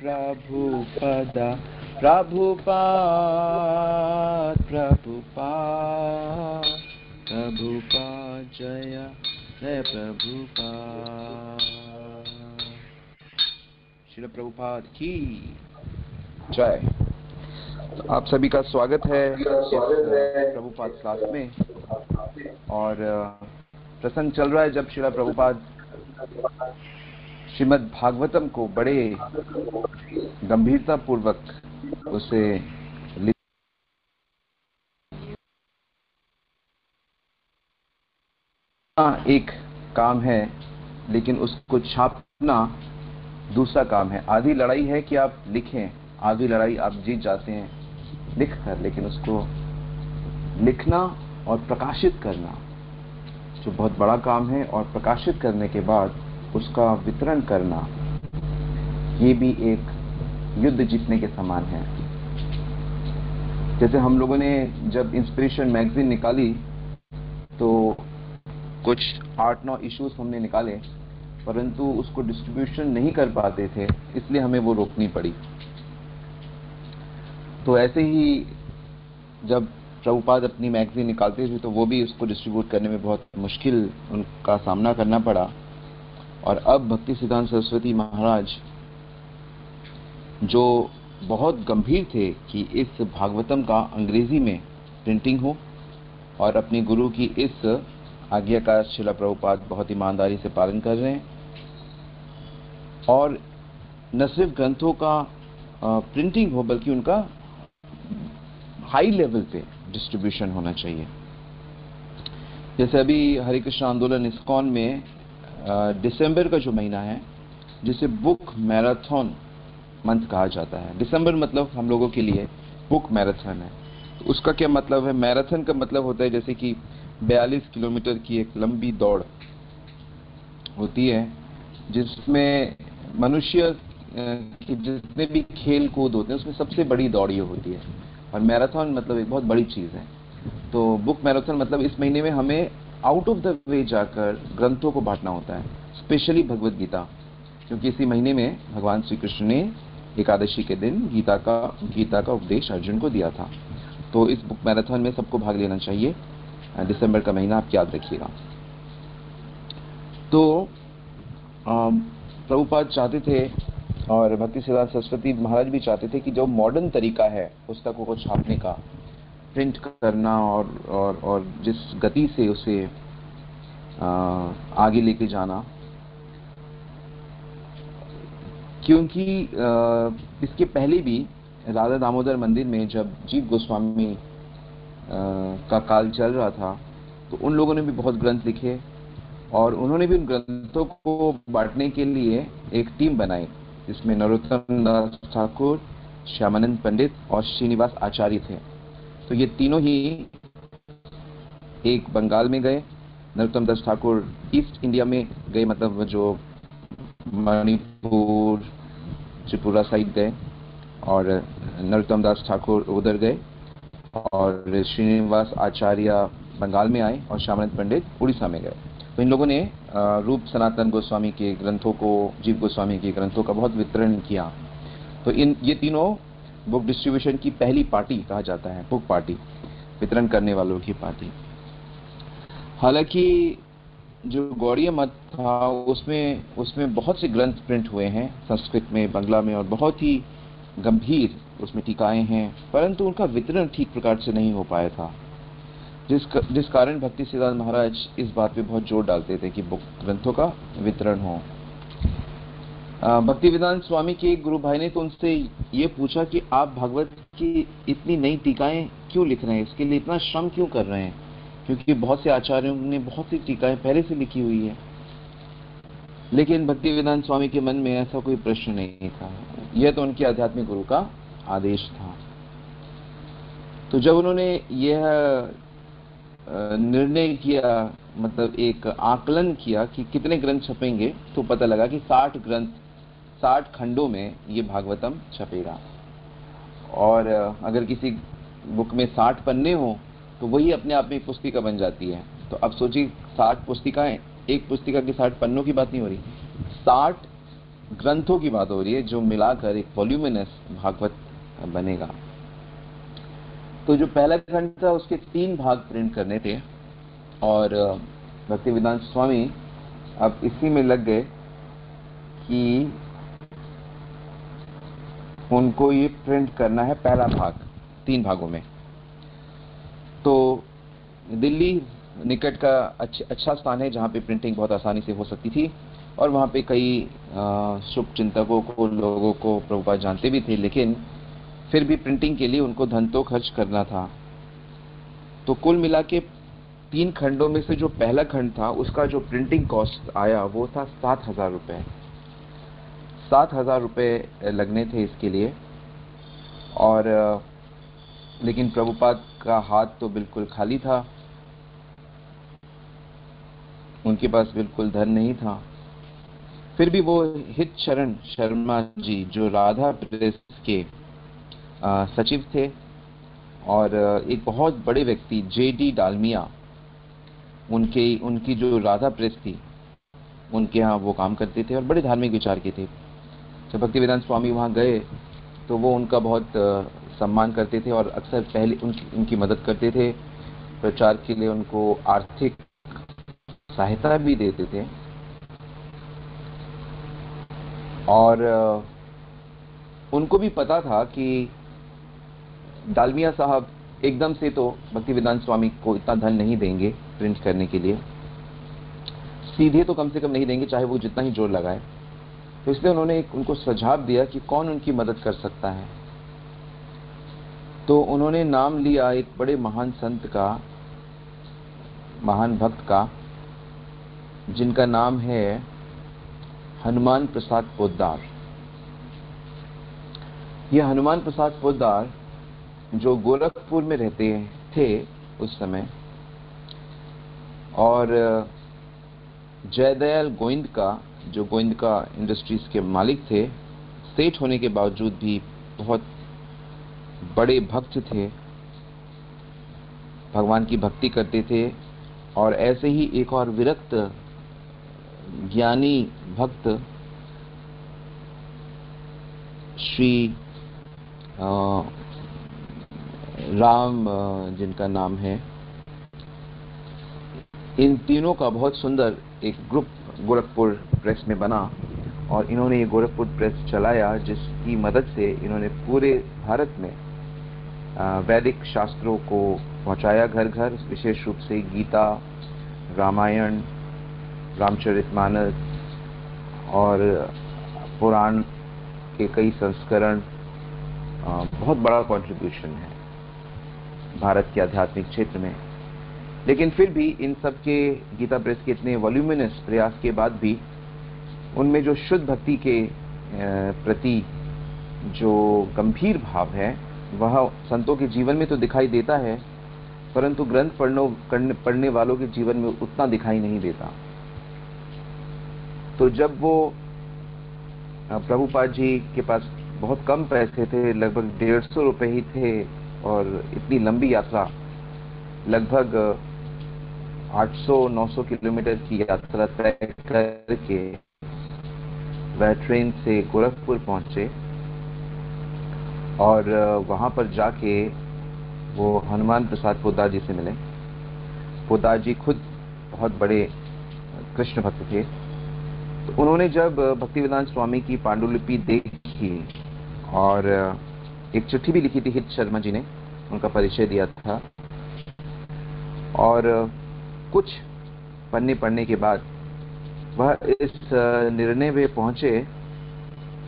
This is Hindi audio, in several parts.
प्रभुपदा प्रभुपाद प्रभुपाद प्रभुपाद जय जय प्रभुपाद। श्रील प्रभुपाद की जय। तो आप सभी का स्वागत है इस प्रभुपाद क्लास में। और प्रसंग चल रहा है जब श्रील प्रभुपाद श्रीमद् भागवतम को बड़े गंभीरता पूर्वक उसे लिखना एक काम है, लेकिन उसको छापना दूसरा काम है। आधी लड़ाई है कि आप लिखें, आधी लड़ाई आप जीत जाते हैं लिख कर, लेकिन उसको लिखना और प्रकाशित करना जो बहुत बड़ा काम है, और प्रकाशित करने के बाद उसका वितरण करना, ये भी एक युद्ध जीतने के समान है। जैसे हम लोगों ने जब इंस्पिरेशन मैगजीन निकाली तो कुछ 8-9 इश्यूज हमने निकाले, परंतु उसको डिस्ट्रीब्यूशन नहीं कर पाते थे, इसलिए हमें वो रोकनी पड़ी। तो ऐसे ही जब प्रभुपाद अपनी मैगजीन निकालते थे तो वो भी उसको डिस्ट्रीब्यूट करने में बहुत मुश्किल उनका सामना करना पड़ा। और अब भक्ति सिद्धांत सरस्वती महाराज जो बहुत गंभीर थे कि इस भागवतम का अंग्रेजी में प्रिंटिंग हो, और अपने गुरु की इस आज्ञा का श्रील प्रभुपाद बहुत ईमानदारी से पालन कर रहे हैं। और न सिर्फ ग्रंथों का प्रिंटिंग हो, बल्कि उनका हाई लेवल पे डिस्ट्रीब्यूशन होना चाहिए। जैसे अभी हरे कृष्ण आंदोलन इस्कॉन में दिसंबर का जो महीना है, जिसे बुक मैराथन मंथ कहा जाता है। दिसंबर मतलब हम लोगों के लिए बुक मैराथन है। तो उसका क्या मतलब है? मैराथन का मतलब होता है जैसे कि 42 किलोमीटर की एक लंबी दौड़ होती है, जिसमें मनुष्य की जितने भी खेल कूद होते हैं उसमें सबसे बड़ी दौड़ ये होती है। और मैराथन मतलब एक बहुत बड़ी चीज है। तो बुक मैराथन मतलब इस महीने में हमें आउट ऑफ द वे जाकर ग्रंथों को बांटना होता है, स्पेशली भगवत गीता, क्योंकि इसी महीने में भगवान श्री कृष्ण ने एकादशी के दिन गीता का उपदेश अर्जुन को दिया था। तो इस बुक मैराथन में सबको भाग लेना चाहिए। दिसंबर का महीना आप याद रखिएगा। तो प्रभुपाद चाहते थे और भक्ति सिद्धांत सरस्वती महाराज भी चाहते थे कि जो मॉडर्न तरीका है पुस्तकों को छापने का, प्रिंट करना और जिस गति से उसे आगे लेके जाना, क्योंकि इसके पहले भी राधा दामोदर मंदिर में जब जीव गोस्वामी का काल चल रहा था तो उन लोगों ने भी बहुत ग्रंथ लिखे, और उन्होंने भी उन ग्रंथों को बांटने के लिए एक टीम बनाई, जिसमें नरोत्तम दास ठाकुर, श्यामानंद पंडित और श्रीनिवास आचार्य थे। तो ये तीनों ही एक बंगाल में गए, नरोत्तम दास ठाकुर ईस्ट इंडिया में गए, मतलब जो मणिपुर त्रिपुरा साइड गए, और नरोत्तम दास ठाकुर उधर गए, और श्रीनिवास आचार्य बंगाल में आए, और श्यामानंद पंडित उड़ीसा में गए। तो इन लोगों ने रूप सनातन गोस्वामी के ग्रंथों को, जीव गोस्वामी के ग्रंथों का बहुत वितरण किया। तो ये तीनों बुक डिस्ट्रीब्यूशन की पहली पार्टी कहा जाता है, बुक पार्टी, वितरण करने वालों की पार्टी। हालांकि जो गौड़ीय मत था उसमें बहुत से ग्रंथ प्रिंट हुए हैं, संस्कृत में, बांग्ला में, और बहुत ही गंभीर उसमें टीकाएं हैं, परंतु उनका वितरण ठीक प्रकार से नहीं हो पाया था, जिस कारण भक्ति सिद्धांत महाराज इस बात पे बहुत जोर डालते थे कि बुक ग्रंथों का वितरण हो। भक्ति वेदांत स्वामी के एक गुरु भाई ने तो उनसे ये पूछा कि आप भागवत की इतनी नई टीकाएं क्यों लिख रहे हैं, इसके लिए इतना श्रम क्यों कर रहे हैं, क्योंकि बहुत से आचार्यों ने बहुत सी टीकाएं पहले से लिखी हुई है। लेकिन भक्ति वेदांत स्वामी के मन में ऐसा कोई प्रश्न नहीं था, यह तो उनके आध्यात्मिक गुरु का आदेश था। तो जब उन्होंने यह निर्णय किया, मतलब एक आकलन किया कि कितने ग्रंथ छपेंगे, तो पता लगा कि 60 ग्रंथ, 60 खंडों में ये भागवतम छपेगा। और अगर किसी बुक में 60 पन्ने हो तो वही अपने आप में एक पुस्तिका बन जाती है। तो अब सोचिए 60 पुस्तिकाएं, एक पुस्तिका के 60 पन्नों की बात नहीं हो रही, 60 ग्रंथों की बात हो रही है जो मिलाकर एक वॉल्यूमिनस भागवत बनेगा। तो जो पहला खंड था उसके 3 भाग प्रिंट करने थे और भक्तिवेदांत स्वामी अब इसी में लग गए कि उनको ये प्रिंट करना है पहला भाग 3 भागों में। तो दिल्ली निकट का अच्छा स्थान है जहाँ पे प्रिंटिंग बहुत आसानी से हो सकती थी और वहाँ पे कई शुभ चिंतकों को, लोगों को प्रभुपाद जानते भी थे, लेकिन फिर भी प्रिंटिंग के लिए उनको धन तो खर्च करना था। तो कुल मिला के 3 खंडों में से जो पहला खंड था उसका जो प्रिंटिंग कॉस्ट आया वो था 7,000 रुपये। 7,000 रुपये लगने थे इसके लिए। और लेकिन प्रभुपाद का हाथ तो बिल्कुल खाली था, उनके पास बिल्कुल धन नहीं था। फिर भी वो हित शरण शर्मा जी जो राधा प्रेस के सचिव थे और एक बहुत बड़े व्यक्ति जेडी डालमिया, उनकी जो राधा प्रेस थी उनके यहाँ वो काम करते थे और बड़े धार्मिक विचार के थे। जब भक्तिवेदांत स्वामी वहाँ गए तो वो उनका बहुत सम्मान करते थे और अक्सर पहले उनकी मदद करते थे, प्रचार के लिए उनको आर्थिक सहायता भी देते थे। और उनको भी पता था कि डालमिया साहब एकदम से तो भक्तिवेदांत स्वामी को इतना धन नहीं देंगे प्रिंट करने के लिए, सीधे तो कम से कम नहीं देंगे चाहे वो जितना ही जोर लगाए। तो इसलिए उन्होंने उनको सुझाव दिया कि कौन उनकी मदद कर सकता है। तो उन्होंने नाम लिया एक बड़े महान संत का, महान भक्त का, जिनका नाम है हनुमान प्रसाद पोद्दार। यह हनुमान प्रसाद पोद्दार जो गोरखपुर में रहते थे उस समय, और जयदयाल गोविंदका जो गोविंदका इंडस्ट्रीज के मालिक थे, सेठ होने के बावजूद भी बहुत बड़े भक्त थे, भगवान की भक्ति करते थे। और ऐसे ही एक और विरक्त ज्ञानी भक्त श्री राम जिनका नाम है, इन तीनों का बहुत सुंदर एक ग्रुप गोरखपुर प्रेस में बना और इन्होंने ये गोरखपुर प्रेस चलाया, जिसकी मदद से इन्होंने पूरे भारत में वैदिक शास्त्रों को पहुंचाया घर घर, विशेष रूप से गीता, रामायण, रामचरितमानस और पुराण के कई संस्करण। बहुत बड़ा कंट्रीब्यूशन है भारत के आध्यात्मिक क्षेत्र में। लेकिन फिर भी इन सब के, गीता प्रेस के इतने वॉल्यूमिनस प्रयास के बाद भी उनमें जो शुद्ध भक्ति के प्रति जो गंभीर भाव है वह संतों के जीवन में तो दिखाई देता है, परंतु ग्रंथ पढ़ने वालों के जीवन में उतना दिखाई नहीं देता। तो जब वो प्रभुपाद जी के पास बहुत कम पैसे थे, लगभग 150 रुपए ही थे, और इतनी लंबी यात्रा, लगभग 800-900 किलोमीटर की यात्रा तय करके वह ट्रेन से गोरखपुर पहुंचे और वहां पर जाके वो हनुमान प्रसाद पोद्दार जी से मिले। पोद्दार जी खुद बहुत बड़े कृष्ण भक्त थे। तो उन्होंने जब भक्तिवेदांत स्वामी की पांडुलिपि देखी और एक चिट्ठी भी लिखी थी, हित शर्मा जी ने उनका परिचय दिया था, और कुछ पन्ने पढ़ने के बाद वह इस निर्णय में पहुंचे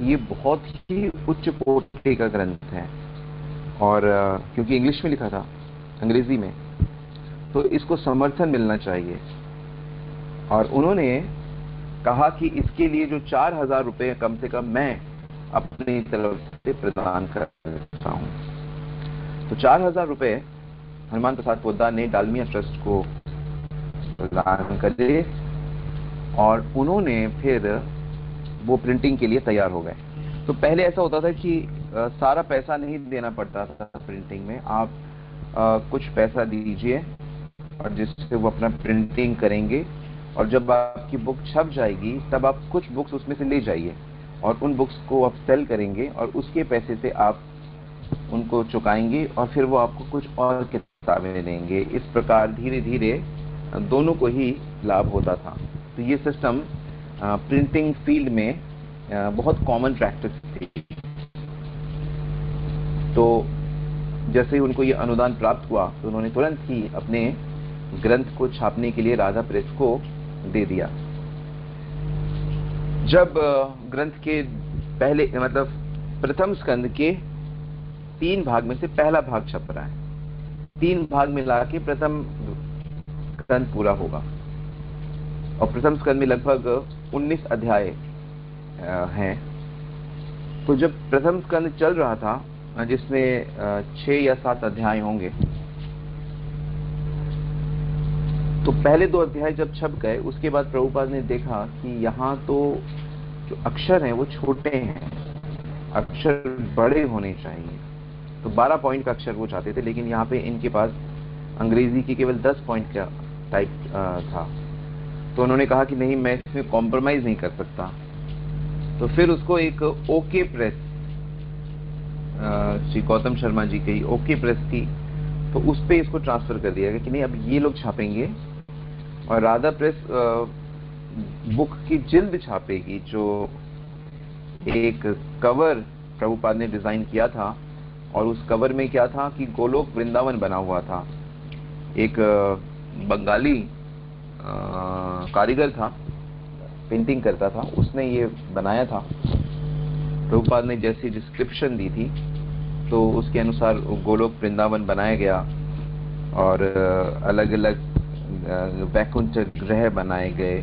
ये बहुत ही उच्च कोटि का ग्रंथ है, और क्योंकि इंग्लिश में लिखा था, अंग्रेजी में, तो इसको समर्थन मिलना चाहिए। और उन्होंने कहा कि इसके लिए जो 4,000 रुपये कम से कम मैं अपनी तरफ से प्रदान करता हूं। तो 4,000 रुपये हनुमान प्रसाद पोद्दार ने डालमिया ट्रस्ट को प्रदान कर दिए और उन्होंने फिर वो प्रिंटिंग के लिए तैयार हो गए। तो पहले ऐसा होता था कि सारा पैसा नहीं देना पड़ता था प्रिंटिंग में, आप कुछ पैसा दीजिए और जिससे वो अपना प्रिंटिंग करेंगे, और जब आपकी बुक छप जाएगी तब आप कुछ बुक्स उसमें से ले जाइए। और उन बुक्स को आप सेल करेंगे और उसके पैसे से आप उनको चुकाएंगे और फिर वो आपको कुछ और किताबें देंगे। इस प्रकार धीरे धीरे दोनों को ही लाभ होता था। तो ये सिस्टम प्रिंटिंग फील्ड में बहुत कॉमन प्रैक्टिस थी। तो जैसे ही उनको ये अनुदान प्राप्त हुआ तो उन्होंने तुरंत ही अपने ग्रंथ को छापने के लिए राधा प्रेस को दे दिया। जब ग्रंथ के पहले मतलब प्रथम स्कंद के 3 भाग में से पहला भाग छप रहा है, 3 भाग मिला के प्रथम स्कंद पूरा होगा और प्रथम स्कंद में लगभग 19 अध्याय हैं। तो जब प्रथम स्कंद चल रहा था जिसमें 6 या 7 अध्याय होंगे, तो पहले 2 अध्याय जब छप गए उसके बाद प्रभुपाद ने देखा कि यहाँ तो जो अक्षर हैं वो छोटे हैं, अक्षर बड़े होने चाहिए। तो 12 पॉइंट का अक्षर वो चाहते थे, लेकिन यहाँ पे इनके पास अंग्रेजी की केवल 10 पॉइंट का टाइप था। तो उन्होंने कहा कि नहीं, मैं इसमें कॉम्प्रोमाइज नहीं कर सकता। तो फिर उसको एक ओके प्रेस, श्री गौतम शर्मा जी की ओके प्रेस थी, तो उस पे इसको ट्रांसफर कर दिया गया कि नहीं, अब ये लोग छापेंगे और राधा प्रेस बुक की जिल्द छापेगी। जो एक कवर प्रभुपाद ने डिजाइन किया था और उस कवर में क्या था कि गोलोक वृंदावन बना हुआ था। एक बंगाली कारीगर था, पेंटिंग करता था, उसने ये बनाया था। प्रभुपाद ने जैसी डिस्क्रिप्शन दी थी तो उसके अनुसार गोलोक वृंदावन बनाया गया और अलग अलग वैकुंठ ग्रह बनाए गए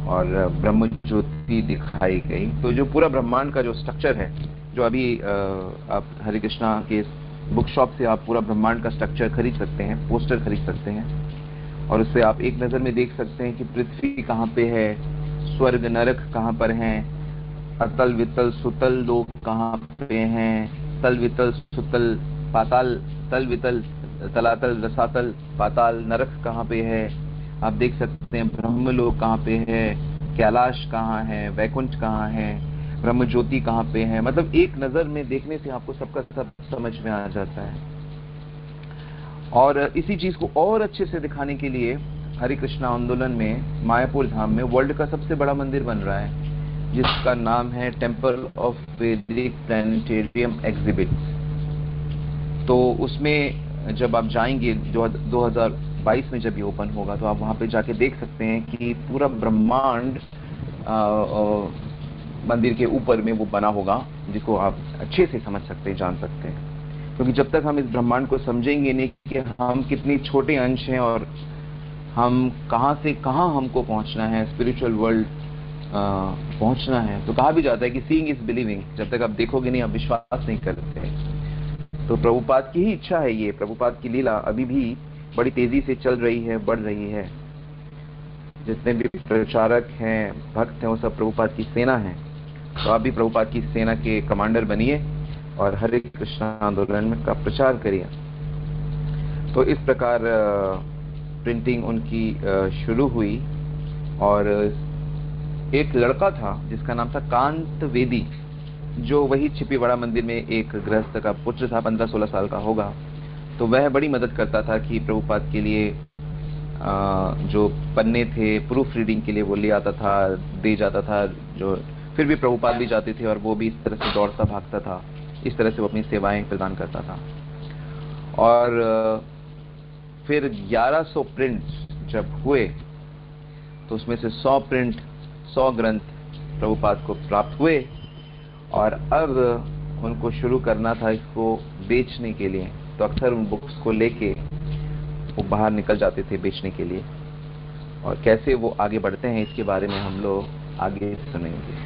और ब्रह्म ज्योति दिखाई गई। तो जो पूरा ब्रह्मांड का जो स्ट्रक्चर है, जो अभी आप हरे कृष्णा के बुक शॉप से आप पूरा ब्रह्मांड का स्ट्रक्चर खरीद सकते हैं, पोस्टर खरीद सकते हैं और उससे आप एक नजर में देख सकते हैं कि पृथ्वी कहाँ पे है, स्वर्ग नरक कहाँ पर हैं, अतल वितल सुतल लोक कहाँ पे हैं, तल वितल सुतल पाताल, तल वितल तलातल रसातल पाताल नरक कहाँ पे है। आप देख सकते हैं ब्रह्मलोक कहाँ पे है, कैलाश कहाँ है, वैकुंठ कहाँ है, ब्रह्म ज्योति कहाँ पे है। मतलब एक नजर में देखने से आपको सबका सब समझ में आ जाता है। और इसी चीज को और अच्छे से दिखाने के लिए हरे कृष्णा आंदोलन में मायापुर धाम में वर्ल्ड का सबसे बड़ा मंदिर बन रहा है, जिसका नाम है टेम्पल ऑफ वैदिक प्लैनेटेरियम एग्जिबिट। तो उसमें जब आप जाएंगे 2022 में जब ये ओपन होगा तो आप वहां पे जाके देख सकते हैं कि पूरा ब्रह्मांड मंदिर के ऊपर में वो बना होगा, जिसको आप अच्छे से समझ सकते हैं, जान सकते हैं। क्योंकि जब तक हम इस ब्रह्मांड को समझेंगे नहीं कि हम कितने छोटे अंश हैं और हम कहां से कहां हमको पहुंचना है, स्पिरिचुअल वर्ल्ड पहुंचना है, तो कहा भी जाता है कि सीइंग इज बिलीविंग। जब तक आप देखोगे नहीं, आप विश्वास नहीं करते। तो प्रभुपाद की ही इच्छा है, ये प्रभुपाद की लीला अभी भी बड़ी तेजी से चल रही है, बढ़ रही है। जितने भी प्रचारक हैं, भक्त हैं, वो सब प्रभुपाद की सेना है। तो आप भी प्रभुपाद की सेना के कमांडर बनिए और हरे कृष्ण आंदोलन में का प्रचार करिए। तो इस प्रकार प्रिंटिंग उनकी शुरू हुई और एक लड़का था जिसका नाम था कांत वेदी, जो वही छिपी बड़ा मंदिर में एक गृहस्थ का पुत्र था, 15-16 साल का होगा। तो वह बड़ी मदद करता था कि प्रभुपाद के लिए जो पन्ने थे प्रूफ रीडिंग के लिए वो ले आता था, दे जाता था। जो फिर भी प्रभुपाद भी जाते थे और वो भी इस तरह से दौड़ता भागता था। इस तरह से वो अपनी सेवाएं प्रदान करता था। और फिर 1100 प्रिंट जब हुए तो उसमें से 100 ग्रंथ प्रभुपाद को प्राप्त हुए और अब उनको शुरू करना था इसको बेचने के लिए। तो अक्सर उन बुक्स को लेके वो बाहर निकल जाते थे बेचने के लिए। और कैसे वो आगे बढ़ते हैं इसके बारे में हम लोग आगे सुनेंगे।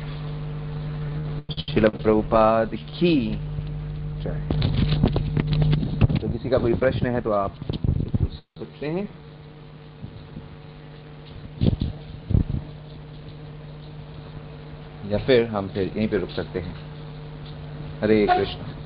श्रील प्रभुपाद की जय। तो किसी का कोई प्रश्न है तो आप पूछ सकते हैं। या फिर हम फिर यहीं पे रुक सकते हैं। हरे कृष्ण।